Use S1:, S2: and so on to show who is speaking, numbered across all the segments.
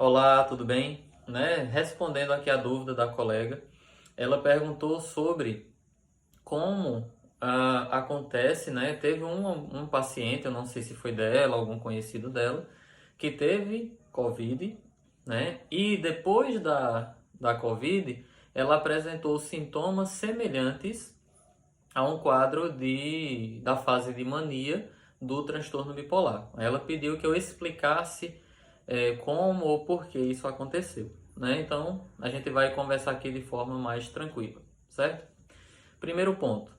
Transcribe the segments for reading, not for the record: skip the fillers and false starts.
S1: Olá, tudo bem? Respondendo aqui a dúvida da colega, ela perguntou sobre como acontece, né? Teve um paciente, eu não sei se foi dela, algum conhecido dela, que teve Covid, né? E depois da Covid, ela apresentou sintomas semelhantes a um quadro da fase de mania do transtorno bipolar. Ela pediu que eu explicasse como ou por que isso aconteceu, né? Então, a gente vai conversar aqui de forma mais tranquila, certo? Primeiro ponto.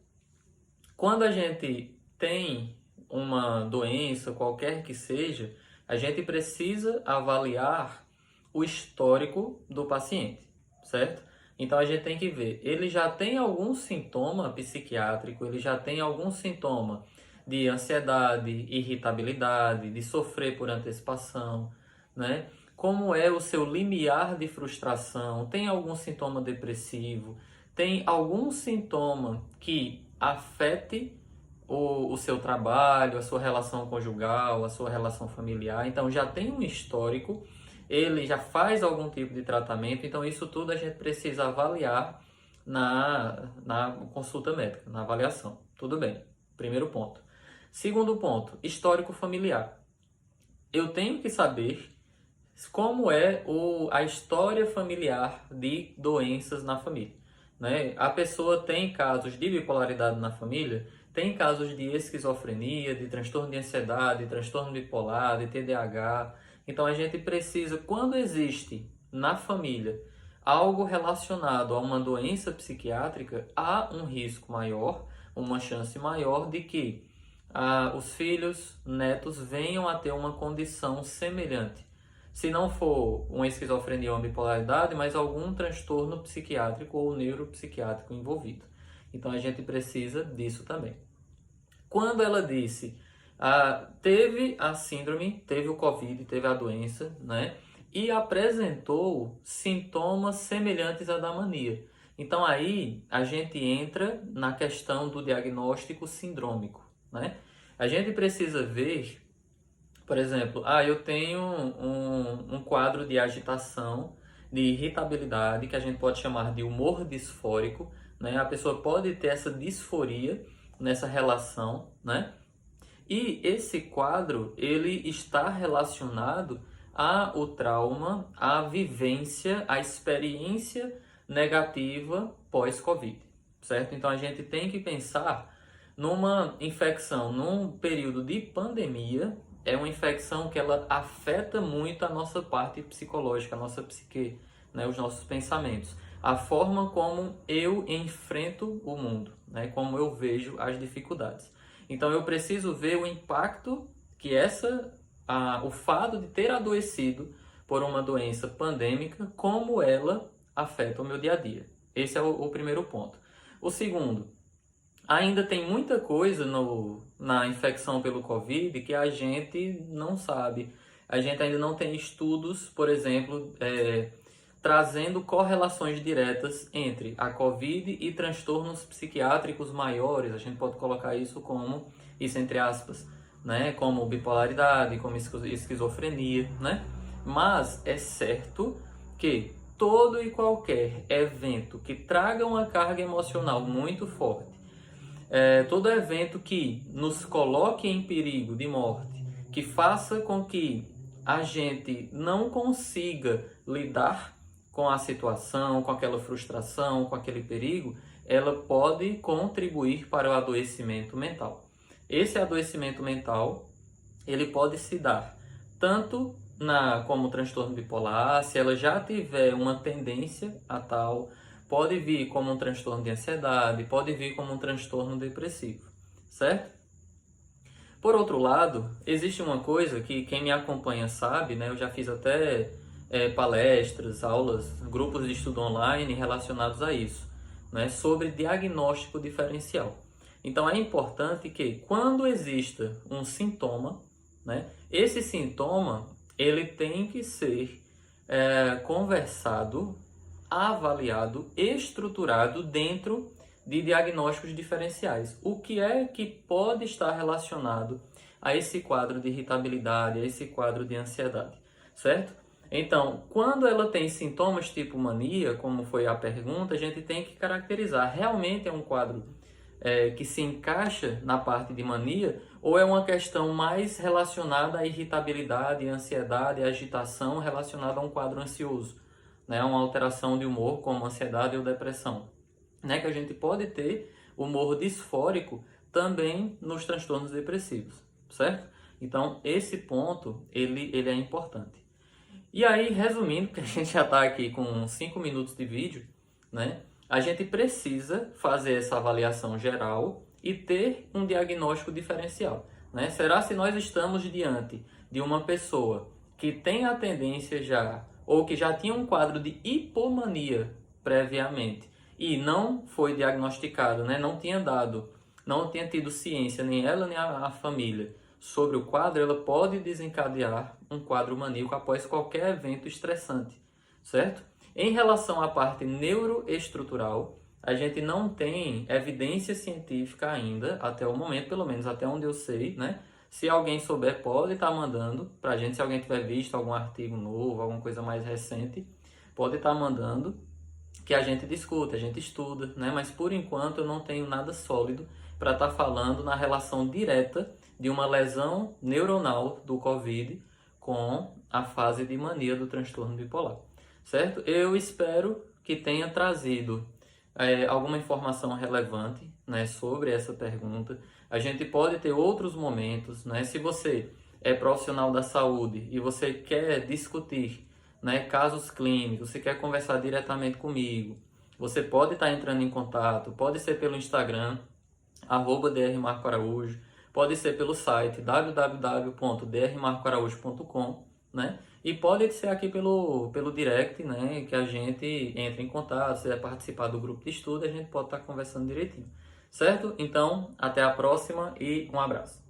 S1: Quando a gente tem uma doença, qualquer que seja, a gente precisa avaliar o histórico do paciente, certo? Então a gente tem que ver, ele já tem algum sintoma psiquiátrico, ele já tem algum sintoma de ansiedade, irritabilidade, de sofrer por antecipação, né? Como é o seu limiar de frustração? Tem algum sintoma depressivo? Tem algum sintoma que afete o seu trabalho, a sua relação conjugal, a sua relação familiar? Então já tem um histórico, ele já faz algum tipo de tratamento, então isso tudo a gente precisa avaliar na consulta médica, na avaliação. Tudo bem, primeiro ponto. Segundo ponto, histórico familiar. Eu tenho que saber como é a história familiar de doenças na família, né? A pessoa tem casos de bipolaridade na família, tem casos de esquizofrenia, de transtorno de ansiedade, de transtorno bipolar, de TDAH. Então a gente precisa, quando existe na família algo relacionado a uma doença psiquiátrica, há um risco maior, uma chance maior de que os filhos, netos venham a ter uma condição semelhante. Se não for uma esquizofrenia ou uma bipolaridade, mas algum transtorno psiquiátrico ou neuropsiquiátrico envolvido. Então a gente precisa disso também. Quando ela disse, teve a síndrome, teve o Covid, teve a doença, né? E apresentou sintomas semelhantes à da mania. Então aí a gente entra na questão do diagnóstico sindrômico, né? A gente precisa ver, por exemplo, eu tenho um quadro de agitação, de irritabilidade, que a gente pode chamar de humor disfórico, né? A pessoa pode ter essa disforia nessa relação, né? E esse quadro, ele está relacionado ao trauma, à vivência, à experiência negativa pós-Covid, certo? Então a gente tem que pensar numa infecção, num período de pandemia, é uma infecção que ela afeta muito a nossa parte psicológica, a nossa psique, né, os nossos pensamentos, a forma como eu enfrento o mundo, né, como eu vejo as dificuldades. Então eu preciso ver o impacto que o fato de ter adoecido por uma doença pandêmica, como ela afeta o meu dia a dia. Esse é o primeiro ponto. O segundo, ainda tem muita coisa na infecção pelo Covid que a gente não sabe. A gente ainda não tem estudos, por exemplo, trazendo correlações diretas entre a Covid e transtornos psiquiátricos maiores. A gente pode colocar isso entre aspas, né? Como bipolaridade, como esquizofrenia, né? Mas é certo que todo e qualquer evento que traga uma carga emocional muito forte, todo evento que nos coloque em perigo de morte, que faça com que a gente não consiga lidar com a situação, com aquela frustração, com aquele perigo, ela pode contribuir para o adoecimento mental. Esse adoecimento mental, ele pode se dar tanto como transtorno bipolar, se ela já tiver uma tendência a tal, pode vir como um transtorno de ansiedade, pode vir como um transtorno depressivo, certo? Por outro lado, existe uma coisa que quem me acompanha sabe, né? Eu já fiz até palestras, aulas, grupos de estudo online relacionados a isso, né? Sobre diagnóstico diferencial. Então é importante que quando exista um sintoma, né? Esse sintoma ele tem que ser conversado, avaliado, estruturado dentro de diagnósticos diferenciais. O que é que pode estar relacionado a esse quadro de irritabilidade, a esse quadro de ansiedade, certo? Então, quando ela tem sintomas tipo mania, como foi a pergunta, a gente tem que caracterizar. Realmente é um quadro que se encaixa na parte de mania, ou é uma questão mais relacionada à irritabilidade, ansiedade, agitação relacionada a um quadro ansioso, né? Uma alteração de humor como ansiedade ou depressão, né? Que a gente pode ter humor disfórico também nos transtornos depressivos, certo? Então, esse ponto, ele é importante. E aí, resumindo, que a gente já está aqui com 5 minutos de vídeo, né? A gente precisa fazer essa avaliação geral e ter um diagnóstico diferencial, né? Será se nós estamos diante de uma pessoa que tem a tendência já, ou que já tinha um quadro de hipomania previamente e não foi diagnosticado, né? Não tinha tido ciência, nem ela nem a família, sobre o quadro, ela pode desencadear um quadro maníaco após qualquer evento estressante, certo? Em relação à parte neuroestrutural, a gente não tem evidência científica ainda, até o momento, pelo menos até onde eu sei, né? Se alguém souber, pode estar mandando para a gente, se alguém tiver visto algum artigo novo, alguma coisa mais recente, pode estar mandando, que a gente discute, a gente estuda, né? Mas por enquanto eu não tenho nada sólido para estar falando na relação direta de uma lesão neuronal do COVID com a fase de mania do transtorno bipolar, certo? Eu espero que tenha trazido alguma informação relevante, né, sobre essa pergunta. A gente pode ter outros momentos, né? Se você é profissional da saúde e você quer discutir, né, casos clínicos, você quer conversar diretamente comigo, você pode estar entrando em contato, pode ser pelo Instagram, @drmarcoaraújo, pode ser pelo site www.drmarcoaraújo.com, né? E pode ser aqui pelo direct, né, que a gente entra em contato, se quiser participar do grupo de estudo, a gente pode estar conversando direitinho, certo? Então, até a próxima e um abraço.